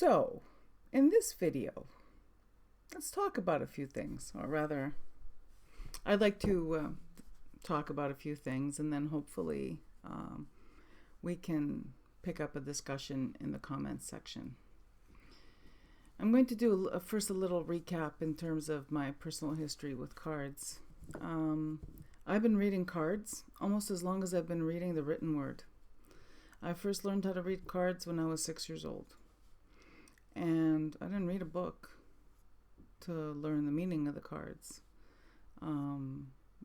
So, in this video, let's talk about a few things, or rather, I'd like to talk about a few things, and then hopefully we can pick up a discussion in the comments section. I'm going to do first a little recap in terms of my personal history with cards. I've been reading cards almost as long as I've been reading the written word. I first learned how to read cards when I was 6 years old. And I didn't read a book to learn the meaning of the cards.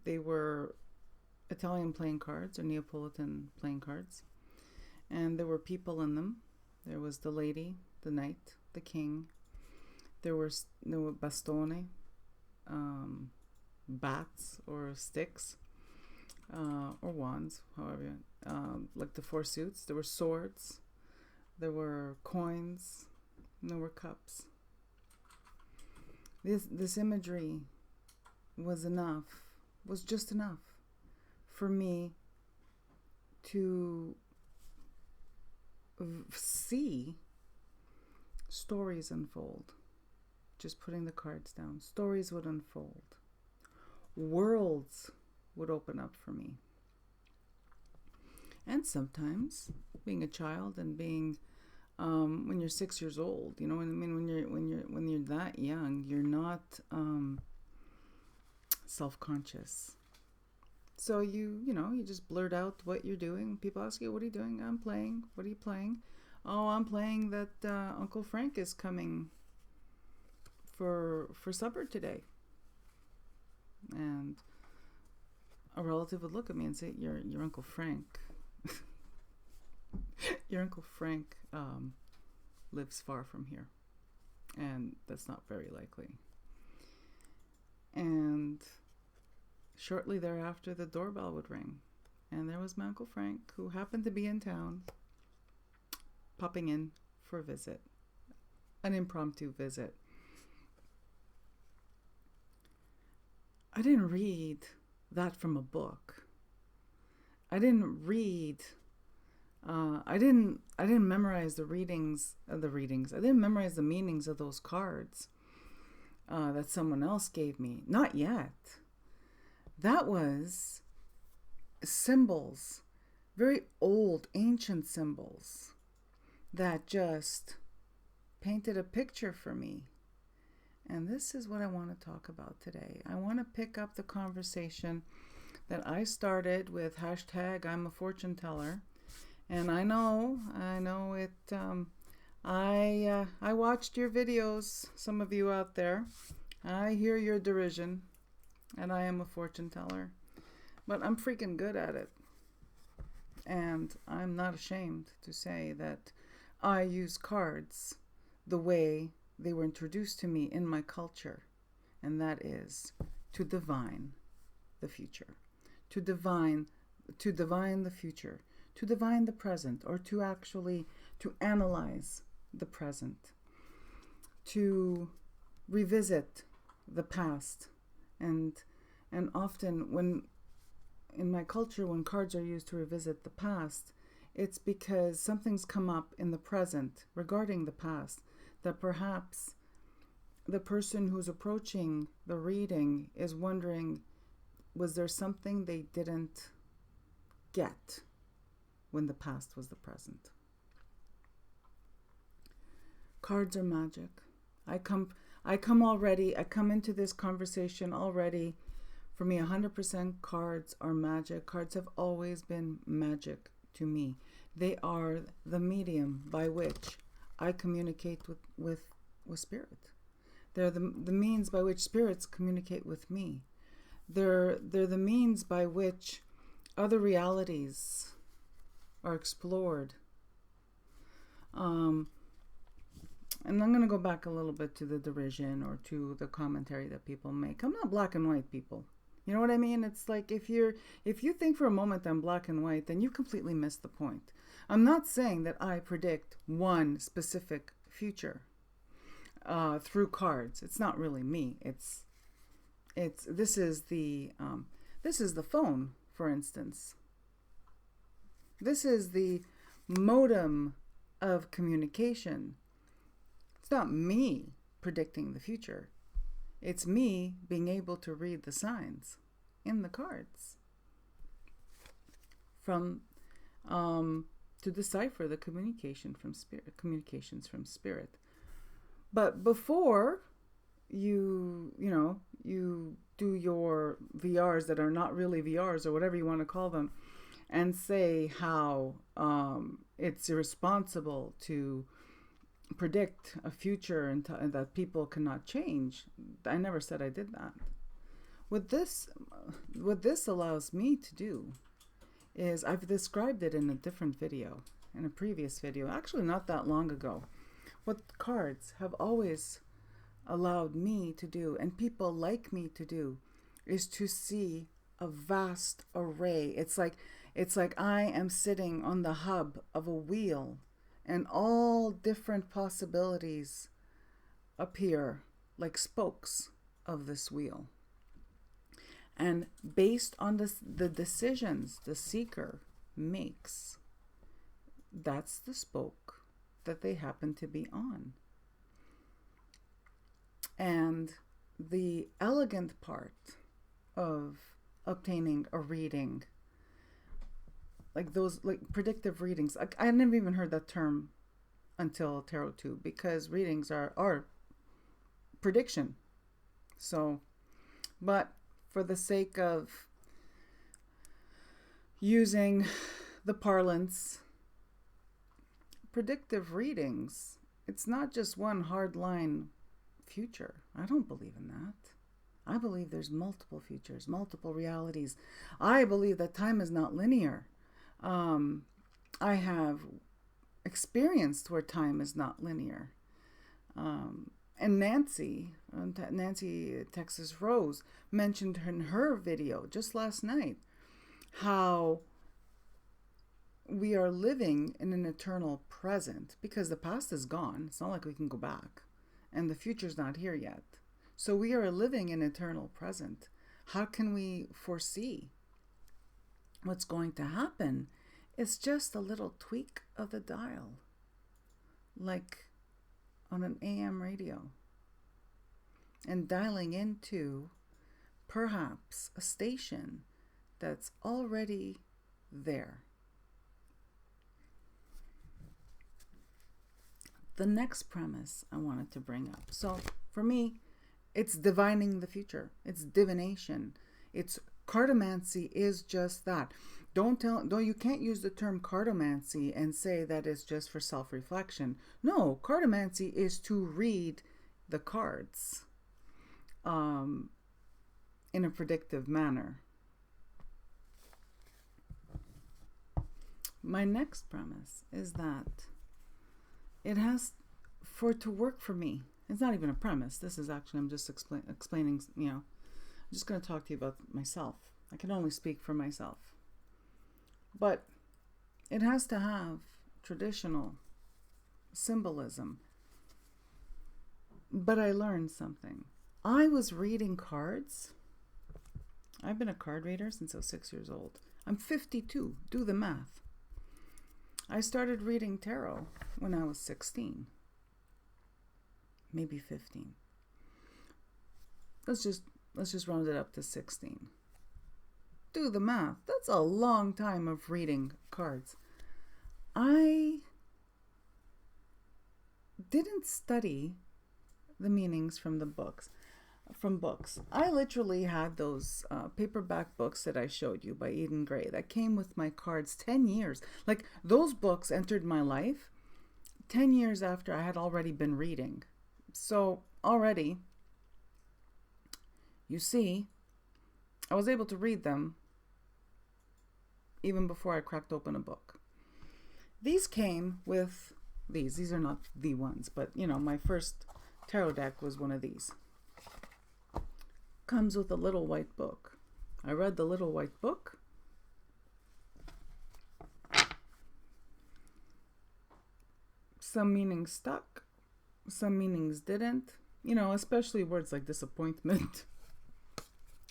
They were Italian playing cards or Neapolitan playing cards. And there were people in them. There was the lady, the knight, the king. There were bastoni, bats or sticks, or wands, however, like the four suits. There were swords, there were coins, and there were cups. This imagery was just enough for me to see stories unfold. Just putting the cards down, stories would unfold. Worlds would open up for me. And sometimes, being a child and being when you're 6 years old, you know what I mean. When you're that young, you're not self-conscious. So you just blurt out what you're doing. People ask you, "What are you doing?" "I'm playing." "What are you playing?" "Oh, I'm playing that Uncle Frank is coming for supper today." And a relative would look at me and say, "Your Uncle Frank, your Uncle Frank lives far from here, and that's not very likely." And shortly thereafter, the doorbell would ring, and there was my Uncle Frank, who happened to be in town, popping in for a visit, an impromptu visit. I didn't read that from a book. I didn't read. I didn't memorize the readings. I didn't memorize the meanings of those cards that someone else gave me. Not yet. That was symbols, very old, ancient symbols that just painted a picture for me. And this is what I want to talk about today. I want to pick up the conversation that I started with hashtag I'm a fortune teller. And I know it. I watched your videos, some of you out there. I hear your derision, and I am a fortune teller. But I'm freaking good at it. And I'm not ashamed to say that I use cards the way they were introduced to me in my culture, and that is to divine the future, to divine the future, to divine the present, or to analyze the present, to revisit the past. And often when in my culture, when cards are used to revisit the past, it's because something's come up in the present regarding the past that perhaps the person who's approaching the reading is wondering, was there something they didn't get when the past was the present? Cards are magic. I come into this conversation already. For me, 100% cards are magic. Cards have always been magic to me. They are the medium by which I communicate with spirit. They're the means by which spirits communicate with me. They're the means by which other realities are explored. And I'm going to go back a little bit to the derision or to the commentary that people make. I'm not black and white, people. You know what I mean? It's like if you think for a moment I'm black and white, then you completely miss the point. I'm not saying that I predict one specific future through cards. It's not really me. This is the phone, for instance. This is the modem of communication. It's not me predicting the future. It's me being able to read the signs in the cards from to decipher the communications from spirit. But before you do your VRs that are not really VRs or whatever you want to call them, and say how it's irresponsible to predict a future and that people cannot change. I never said I did that. What this allows me to do is, I've described it in a different video, in a previous video, actually not that long ago. What cards have always allowed me to do, and people like me to do, is to see a vast array. It's like I am sitting on the hub of a wheel, and all different possibilities appear like spokes of this wheel. And based on the decisions the seeker makes, that's the spoke that they happen to be on. And the elegant part of obtaining a reading, like those predictive readings, I never even heard that term until Tarot 2, because readings are prediction. So, but for the sake of using the parlance, predictive readings, it's not just one hard line future. I don't believe in that. I believe there's multiple futures, multiple realities. I believe that time is not linear. I have experienced where time is not linear. And Nancy Texas Rose mentioned in her video just last night how we are living in an eternal present, because the past is gone. It's not like we can go back, and the future's not here yet. So we are living in eternal present. How can we foresee what's going to happen? It's just a little tweak of the dial, like on an AM radio, and dialing into perhaps a station that's already there. The next premise I wanted to bring up. So for me, it's divining the future. It's divination. It's cartomancy is just that. You can't use the term cartomancy and say that it's just for self-reflection. No, cartomancy is to read the cards in a predictive manner. My next premise is that it has to work for me. It's not even a premise. This is actually, I'm just explaining, I'm just going to talk to you about myself. I can only speak for myself. But it has to have traditional symbolism. But I learned something. I was reading cards. I've been a card reader since I was 6 years old. I'm 52. Do the math. I started reading tarot when I was 16. Maybe 15. Let's just round it up to 16. Do the math. That's a long time of reading cards. I didn't study the meanings from books. I literally had those paperback books that I showed you by Eden Gray that came with my cards 10 years. Like, those books entered my life 10 years after I had already been reading. So already, you see, I was able to read them even before I cracked open a book. These came with these. These are not the ones, but my first tarot deck was one of these. Comes with a little white book. I read the little white book. Some meanings stuck. Some meanings didn't. Especially words like disappointment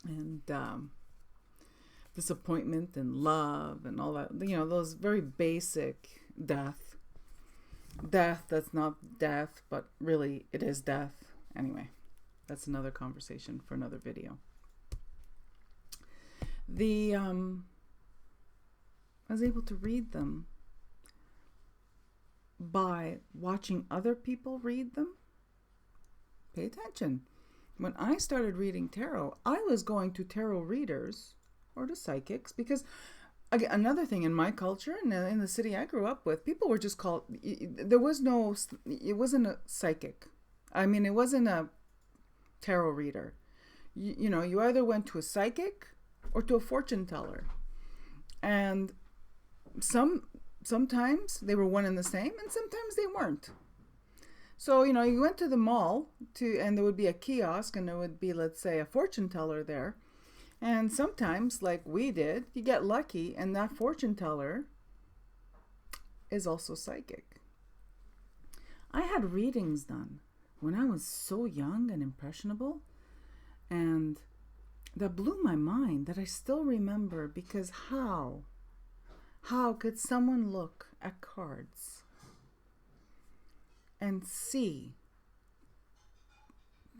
and disappointment and love and all that. Those very basic death. death that's not death, but really it is death. Anyway, that's another conversation for another video. I was able to read them by watching other people read them. Pay attention. When I started reading tarot, I was going to tarot readers or to psychics because, again, another thing in my culture and in the city I grew up with, people were just called, it wasn't a psychic. I mean, it wasn't a tarot reader. You either went to a psychic or to a fortune teller. And sometimes they were one and the same, and sometimes they weren't. So, you went to the mall and there would be a kiosk and there would be, let's say, a fortune teller there. And sometimes, like we did, you get lucky and that fortune teller is also psychic. I had readings done when I was so young and impressionable, and that blew my mind, that I still remember, because how could someone look at cards and see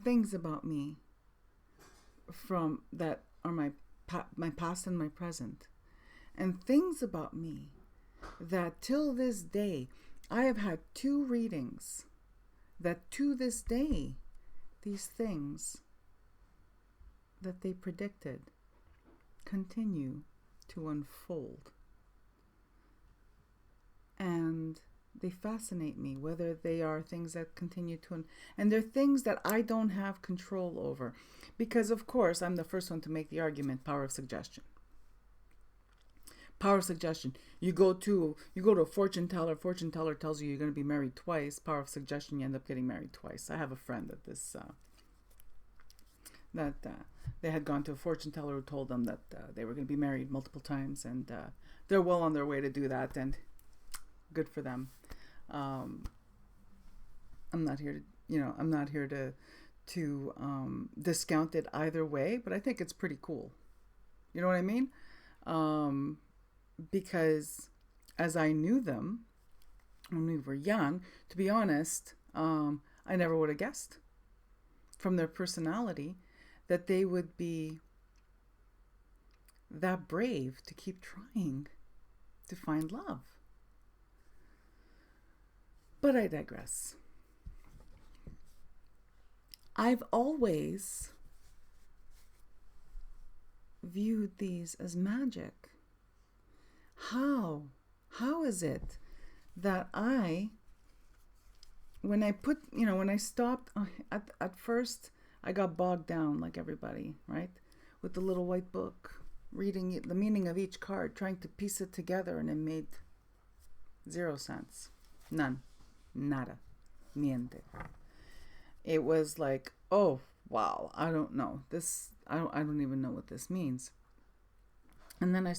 things about me from that are my past and my present, and things about me that till this day, I have had 2 readings that to this day, these things that they predicted continue to unfold. And they fascinate me, whether they are things that continue to, and they're things that I don't have control over. Because, of course, I'm the first one to make the argument, power of suggestion. Power of suggestion. You go to a fortune teller tells you you're going to be married twice. Power of suggestion, you end up getting married twice. I have a friend that they had gone to a fortune teller who told them that they were going to be married multiple times, and they're well on their way to do that, and good for them. I'm not here to discount it either way, but I think it's pretty cool. You know what I mean? Because as I knew them when we were young, to be honest, I never would have guessed from their personality that they would be that brave to keep trying to find love. But I digress. I've always viewed these as magic. How is it that when I stopped, at first I got bogged down like everybody, right? With the little white book, reading the meaning of each card, trying to piece it together, and it made 0 sense. None. Nada. Niente. It was like, oh, wow, I don't know. I don't even know what this means. And then I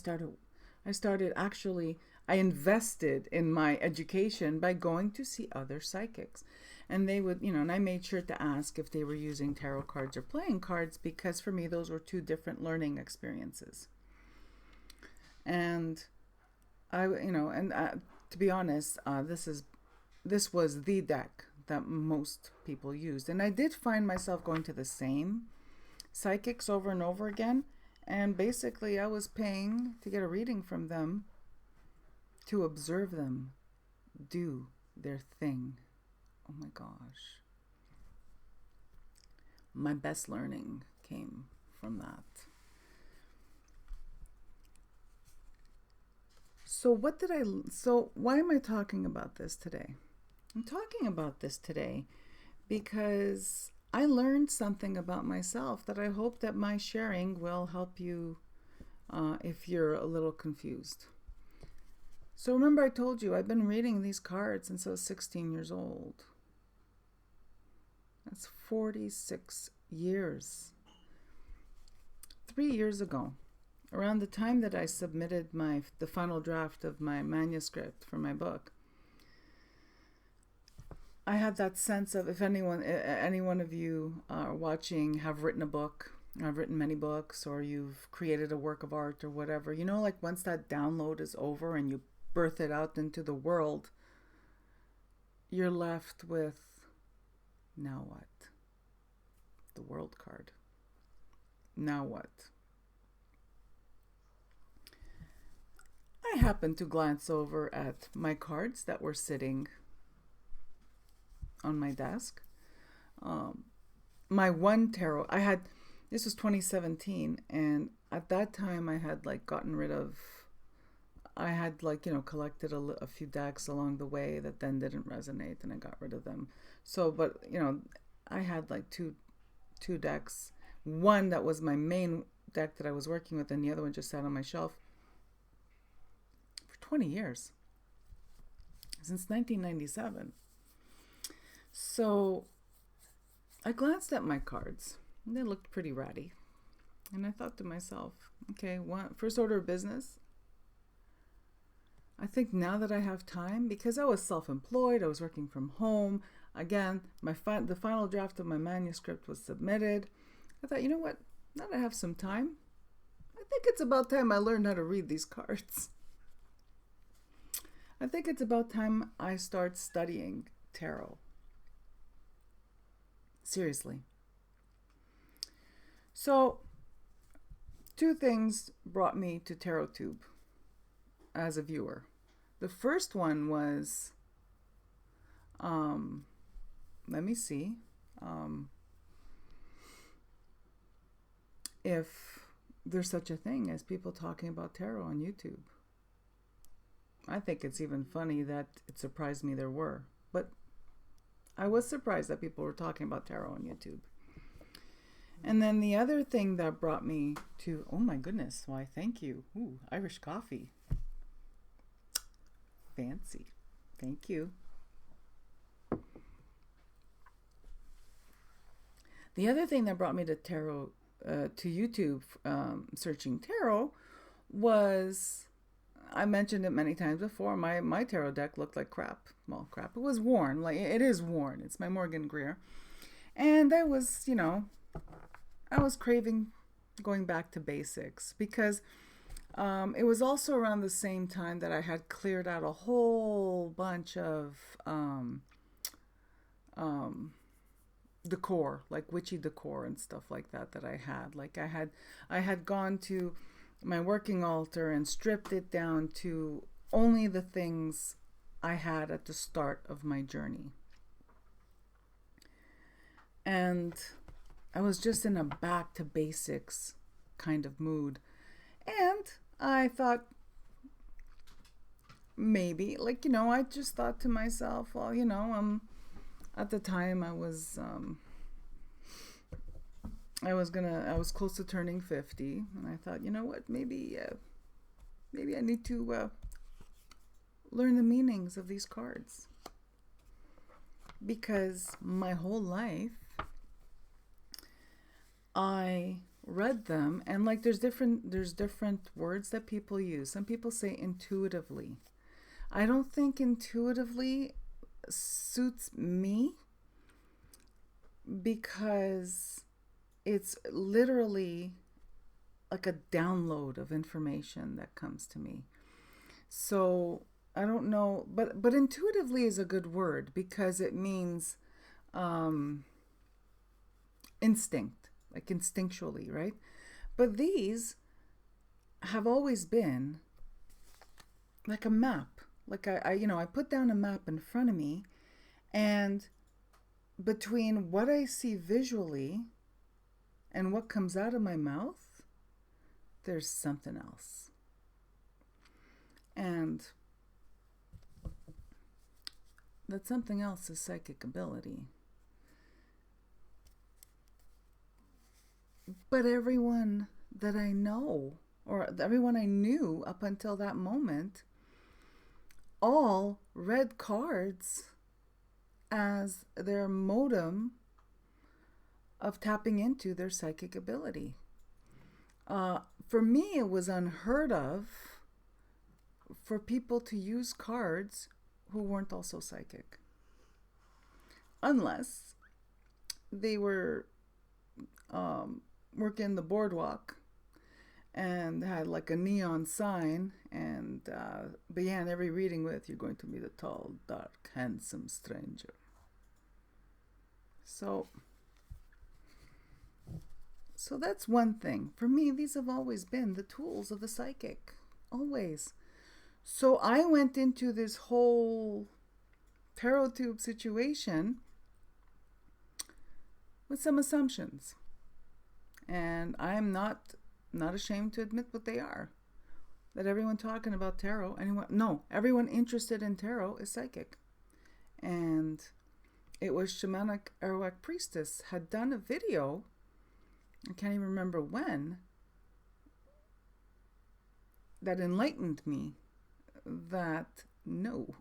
invested in my education by going to see other psychics. And they would, and I made sure to ask if they were using tarot cards or playing cards, because for me, those were 2 different learning experiences. And to be honest, this was the deck that most people used. And I did find myself going to the same psychics over and over again. And basically, I was paying to get a reading from them to observe them do their thing. Oh my gosh. My best learning came from that. So why am I talking about this today? I'm talking about this today because I learned something about myself that I hope that my sharing will help you if you're a little confused. So remember, I told you I've been reading these cards since I was 16 years old. That's 46 years. 3 years ago, around the time that I submitted the final draft of my manuscript for my book, I had that sense of, if any one of you are watching have written a book, I've written many books, or you've created a work of art or whatever, like once that download is over and you birth it out into the world, you're left with, now what? The World card. Now what? I happened to glance over at my cards that were sitting on my desk. My one tarot, this was 2017, and at that time I had gotten rid of, I had collected a few decks along the way that then didn't resonate, and I got rid of them. So, but I had two decks. One that was my main deck that I was working with, and the other one just sat on my shelf for 20 years, since 1997. So I glanced at my cards, and they looked pretty ratty. And I thought to myself, okay, first order of business, I think now that I have time, because I was self-employed, I was working from home. Again, the final draft of my manuscript was submitted. I thought, you know what? Now that I have some time, I think it's about time I learned how to read these cards. I think it's about time I start studying tarot. Seriously. So, two things brought me to TarotTube as a viewer. The first one was, let me see, if there's such a thing as people talking about tarot on YouTube. I think it's even funny that it surprised me there were, but I was surprised that people were talking about tarot on YouTube. And then the other thing that brought me to, oh my goodness, why thank you. Ooh, Irish coffee. Fancy. Thank you. The other thing that brought me to tarot, to YouTube, searching tarot, was, I mentioned it many times before, my tarot deck looked like crap. Well, crap. It was worn. It is worn. It's my Morgan Greer. And I was, I was craving going back to basics, because it was also around the same time that I had cleared out a whole bunch of decor, like witchy decor and stuff like that I had. I had gone to my working altar and stripped it down to only the things I had at the start of my journey. And I was just in a back to basics kind of mood. And I thought, maybe, I just thought to myself, well, at the time I was close to turning 50, and I thought, you know what, maybe I need to learn the meanings of these cards, because my whole life I read them, and there's different words that people use. Some people say intuitively. I don't think intuitively suits me, because it's literally like a download of information that comes to me. So I don't know, but intuitively is a good word, because it means instinct, like instinctually, right? But these have always been like a map. Like I put down a map in front of me, and between what I see visually and what comes out of my mouth, there's something else. And that something else is psychic ability. But everyone that I know, or everyone I knew up until that moment, all read cards as their modem of tapping into their psychic ability. For me, it was unheard of for people to use cards who weren't also psychic, unless they were working the boardwalk and had like a neon sign, and began every reading with, "You're going to meet a tall, dark, handsome stranger." So that's one thing. For me, these have always been the tools of the psychic. Always. So I went into this whole tarot tube situation with some assumptions. And I'm not ashamed to admit what they are. That everyone talking about tarot, everyone interested in tarot is psychic. And it was Shamanic Arawak Priestess had done a video, I can't even remember when, that enlightened me that no.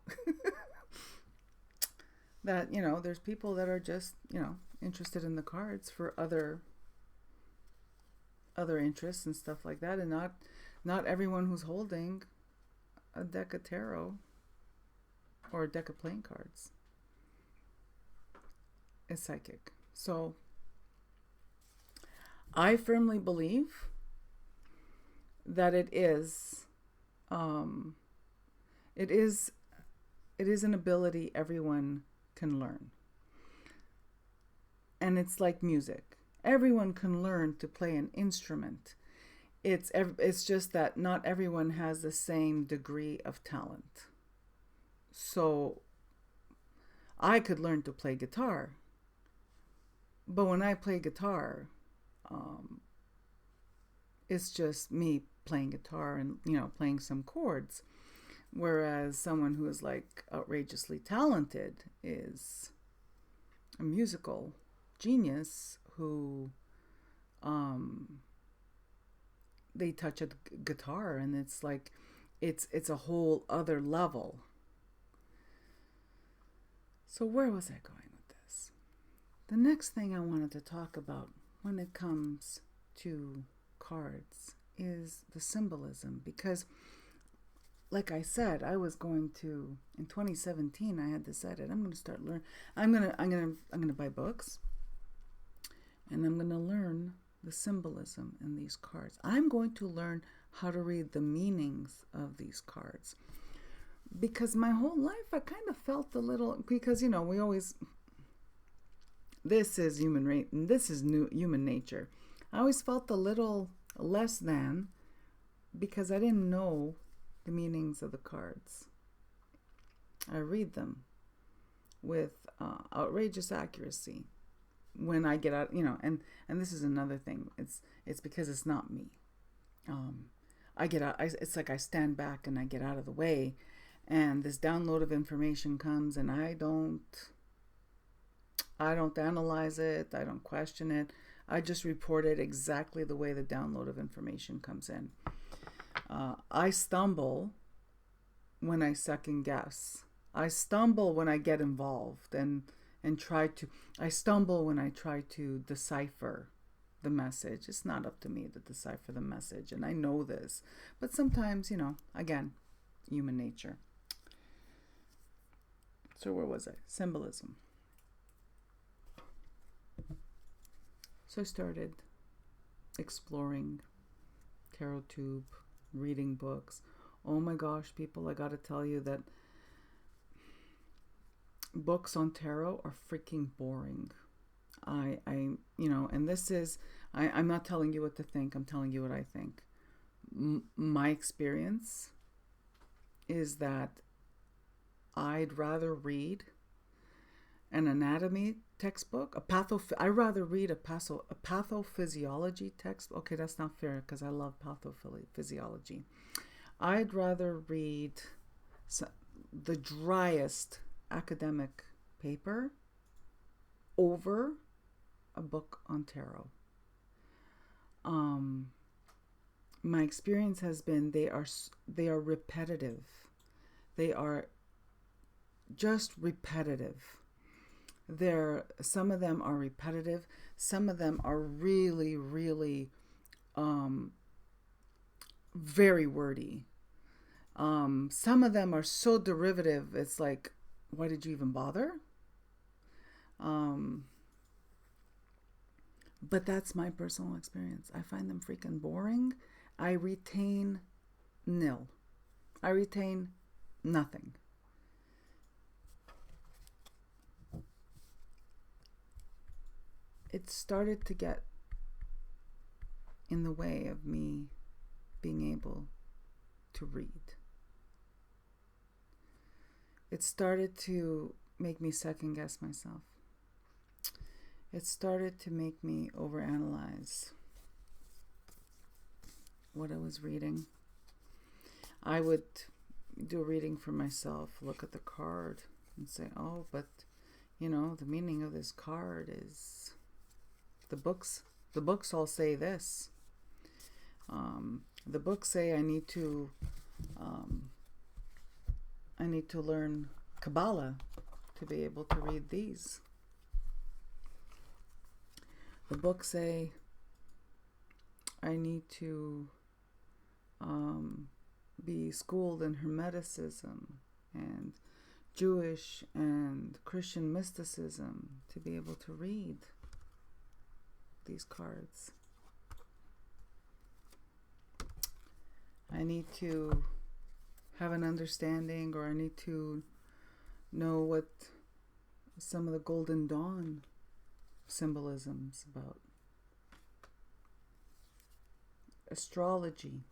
That, there's people that are just, interested in the cards for other interests and stuff like that, and not everyone who's holding a deck of tarot or a deck of playing cards is psychic. So I firmly believe that it is an ability everyone can learn. And it's like music. Everyone can learn to play an instrument. It's just that not everyone has the same degree of talent. So I could learn to play guitar. But when I play guitar, it's just me playing guitar and, playing some chords. Whereas someone who is like outrageously talented is a musical genius who they touch a guitar and it's like it's a whole other level. So where was I going with this? The next thing I wanted to talk about when it comes to cards is the symbolism, because like I said, I was going to, in 2017 I had decided I'm going to start learn. I'm going to buy books and I'm going to learn the symbolism in these cards. I'm going to learn how to read the meanings of these cards. Because my whole life I kind of felt a little, because we always, this is human rate and this is human nature. I always felt a little less than because I didn't know the meanings of the cards. I read them with outrageous accuracy when I get out, and this is another thing. It's because it's not me. I get out. It's like I stand back and I get out of the way, and this download of information comes, and I don't analyze it. I don't question it. I just report it exactly the way the download of information comes in. I stumble when I second guess. I stumble when I get involved and I stumble when I try to decipher the message. It's not up to me to decipher the message, and I know this. But sometimes, again, human nature. So where was I? Symbolism. So I started exploring tarot tube, reading books. Oh my gosh, people, I gotta tell you that books on tarot are freaking boring. And this is, I'm not telling you what to think, I'm telling you what I think. My experience is that I'd rather read an anatomy textbook, I'd rather read a pathophysiology text. Okay, that's not fair because I love pathophysiology. I'd rather read the driest academic paper over a book on tarot. My experience has been they are repetitive. They are just repetitive. Some of them are repetitive. Some of them are really, really very wordy. Some of them are so derivative. It's like, why did you even bother? But that's my personal experience. I find them freaking boring, I retain nil. I retain nothing. It started to get in the way of me being able to read. It started to make me second guess myself. It started to make me overanalyze what I was reading. I would do a reading for myself, look at the card and say, oh, but you know, the meaning of this card is the books all say this. The books say I need to learn Kabbalah to be able to read these. The books say I need to be schooled in Hermeticism and Jewish and Christian mysticism to be able to read these cards. I need to have an understanding, or I need to know what some of the Golden Dawn symbolisms about. Astrology,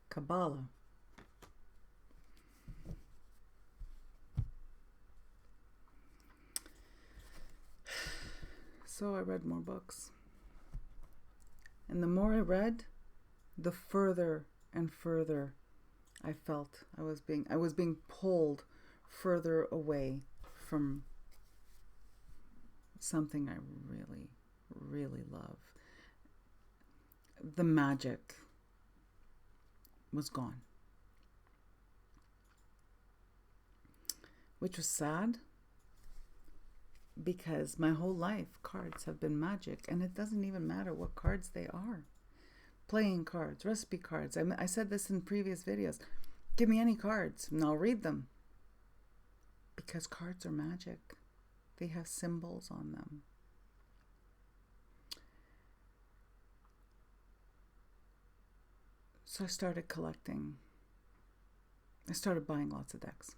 Kabbalah. So I read more books. And the more I read, the further and further I felt I was being pulled further away from something I really, really love. The magic was gone. Which was sad, because my whole life cards have been magic, and it doesn't even matter what cards they are. Playing cards, recipe cards. I said this in previous videos. Give me any cards and I'll read them. Because cards are magic. They have symbols on them. So I started collecting. I started buying lots of decks.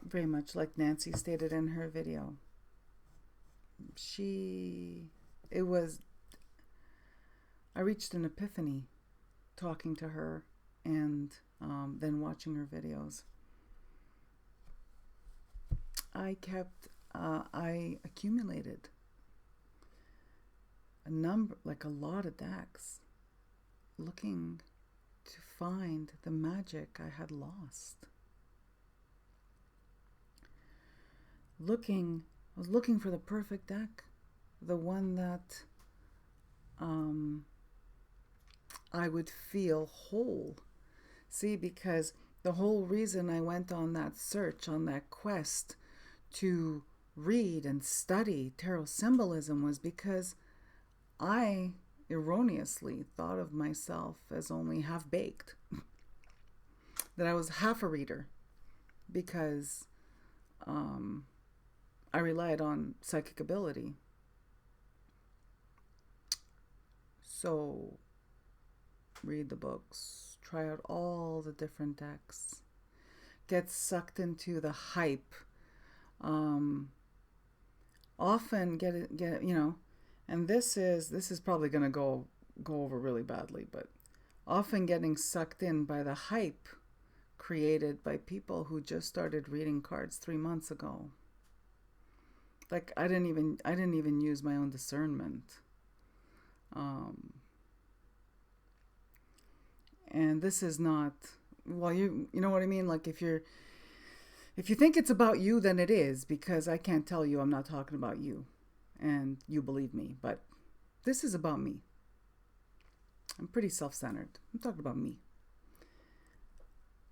Very much like Nancy stated in her video. I reached an epiphany talking to her and then watching her videos. I accumulated a lot of decks, looking to find the magic I had lost. I was looking for the perfect deck, the one that I would feel whole. See, because the whole reason I went on that search, on that quest to read and study tarot symbolism was because I erroneously thought of myself as only half-baked. That I was half a reader because I relied on psychic ability. So read the books, try out all the different decks, get sucked into the hype, often get and this is probably going to go over really badly, but often getting sucked in by the hype created by people who just started reading cards 3 months ago. Like I didn't even use my own discernment. And this is not, well, you know what I mean? Like if you think it's about you, then it is, because I can't tell you I'm not talking about you and you believe me, but this is about me. I'm pretty self-centered. I'm talking about me.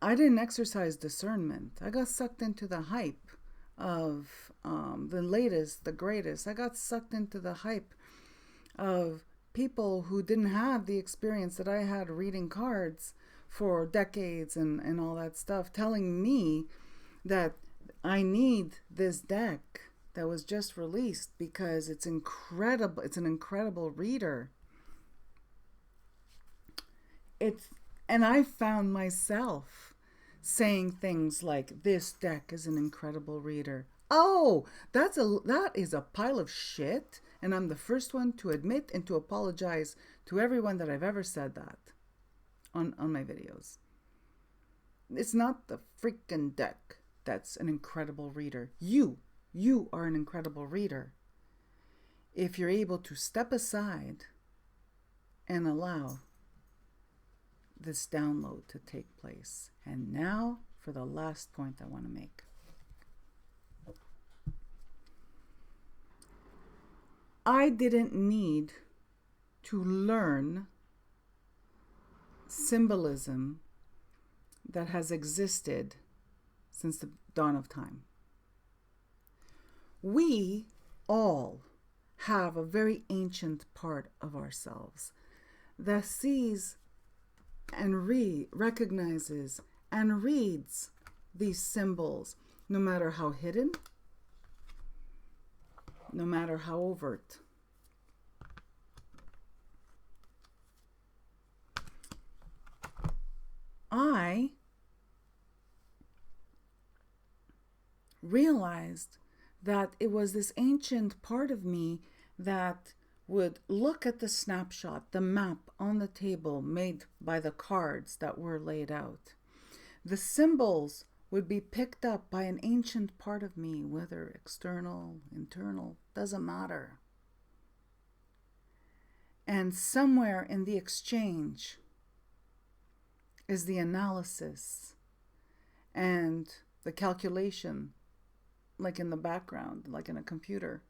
I didn't exercise discernment. I got sucked into the hype of the latest, the greatest. I got sucked into the hype of people who didn't have the experience that I had reading cards for decades and all that stuff, telling me that I need this deck that was just released because it's incredible. It's an incredible reader. it's, and I found myself saying things like, this deck is an incredible reader. Oh, that is a pile of shit, and I'm the first one to admit and to apologize to everyone that I've ever said that on my videos. It's not the freaking deck that's an incredible reader. You are an incredible reader if you're able to step aside and allow this download to take place. And now for the last point I want to make. I didn't need to learn symbolism that has existed since the dawn of time. We all have a very ancient part of ourselves that sees and recognizes and reads these symbols, no matter how hidden, no matter how overt. I realized that it was this ancient part of me that would look at the snapshot, the map on the table made by the cards that were laid out. The symbols would be picked up by an ancient part of me, whether external, internal, doesn't matter. And somewhere in the exchange is the analysis and the calculation, like in the background, like in a computer.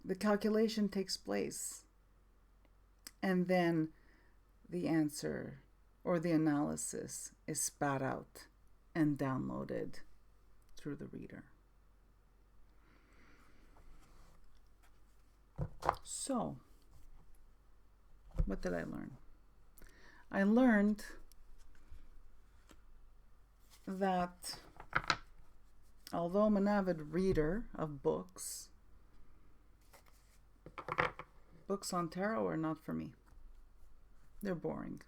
The calculation takes place, and then the answer or the analysis is spat out and downloaded through the reader. So, what did I learn? I learned that although I'm an avid reader of books on tarot are not for me. They're boring.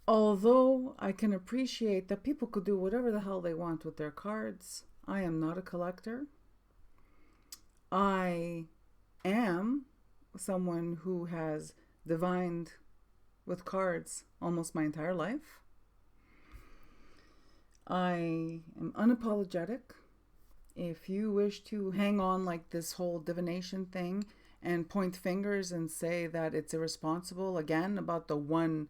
Although I can appreciate that people could do whatever the hell they want with their cards, I am not a collector. I am someone who has divined with cards almost my entire life. I am unapologetic. If you wish to hang on like this whole divination thing and point fingers and say that it's irresponsible again about the one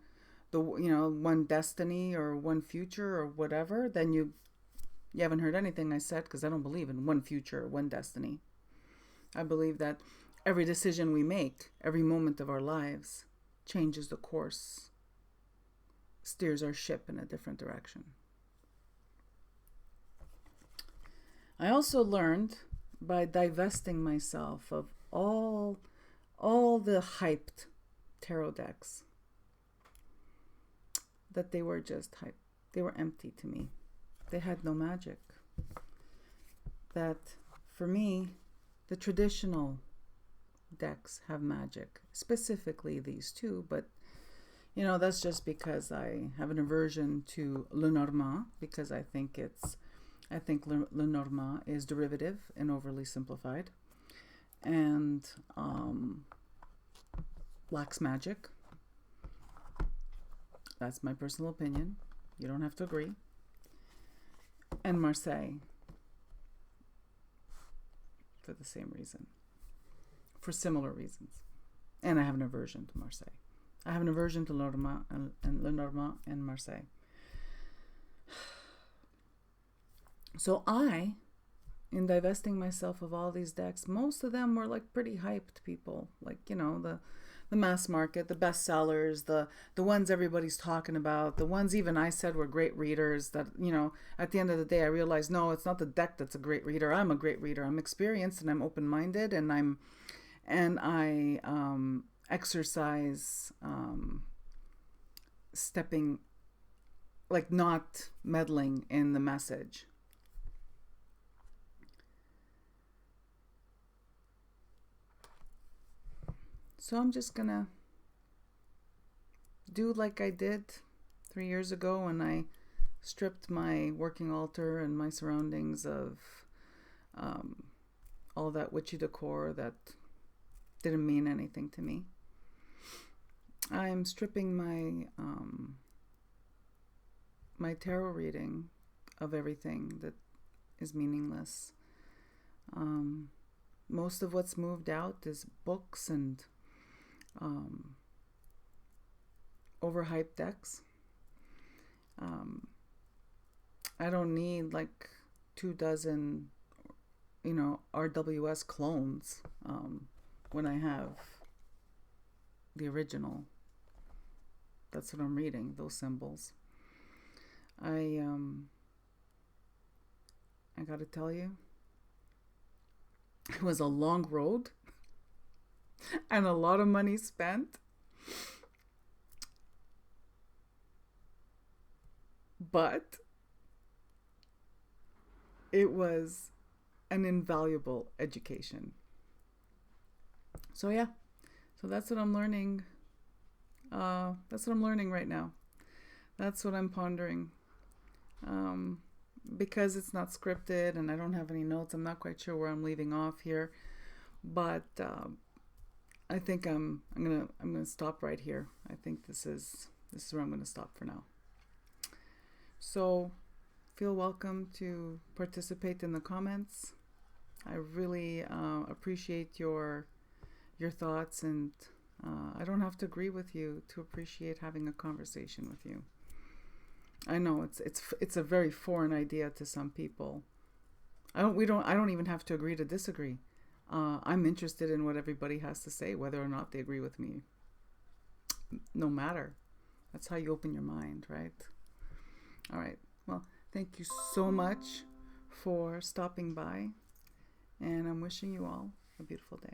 destiny or one future or whatever, then you haven't heard anything I said, because I don't believe in one future or one destiny. I believe that every decision we make, every moment of our lives, changes the course, steers our ship in a different direction. I also learned by divesting myself of all the hyped tarot decks that they were just hype. They were empty to me. They had no magic. That for me, the traditional decks have magic, specifically these two, but that's just because I have an aversion to Lenormand, because I think Lenormand is derivative and overly simplified and lacks magic. That's my personal opinion. You don't have to agree. And Marseille, for the same reason. For similar reasons. And I have an aversion to Marseille. I have an aversion to Lenormand and Marseille. So in divesting myself of all these decks, most of them were like pretty hyped people. Like, the mass market, the bestsellers, the ones everybody's talking about, the ones even I said were great readers that, at the end of the day, I realized, no, it's not the deck that's a great reader. I'm a great reader. I'm experienced and I'm open-minded, and I exercise stepping, like not meddling in the message. So I'm just gonna do like I did 3 years ago when I stripped my working altar and my surroundings of all that witchy decor that didn't mean anything to me. I'm stripping my tarot reading of everything that is meaningless. Most of what's moved out is books and overhyped decks. I don't need like 24, RWS clones when I have the original. That's what I'm reading, those symbols. I gotta tell you, it was a long road and a lot of money spent. But it was an invaluable education. So yeah, so that's what I'm learning. That's what I'm learning right now. That's what I'm pondering. Because it's not scripted and I don't have any notes, I'm not quite sure where I'm leaving off here. But I think I'm gonna stop right here. I think this is where I'm gonna stop for now. So feel welcome to participate in the comments. I really appreciate your thoughts, and I don't have to agree with you to appreciate having a conversation with you. I know it's a very foreign idea to some people. I don't even have to agree to disagree. I'm interested in what everybody has to say, whether or not they agree with me. No matter. That's how you open your mind, right? All right. Well, thank you so much for stopping by, and I'm wishing you all a beautiful day.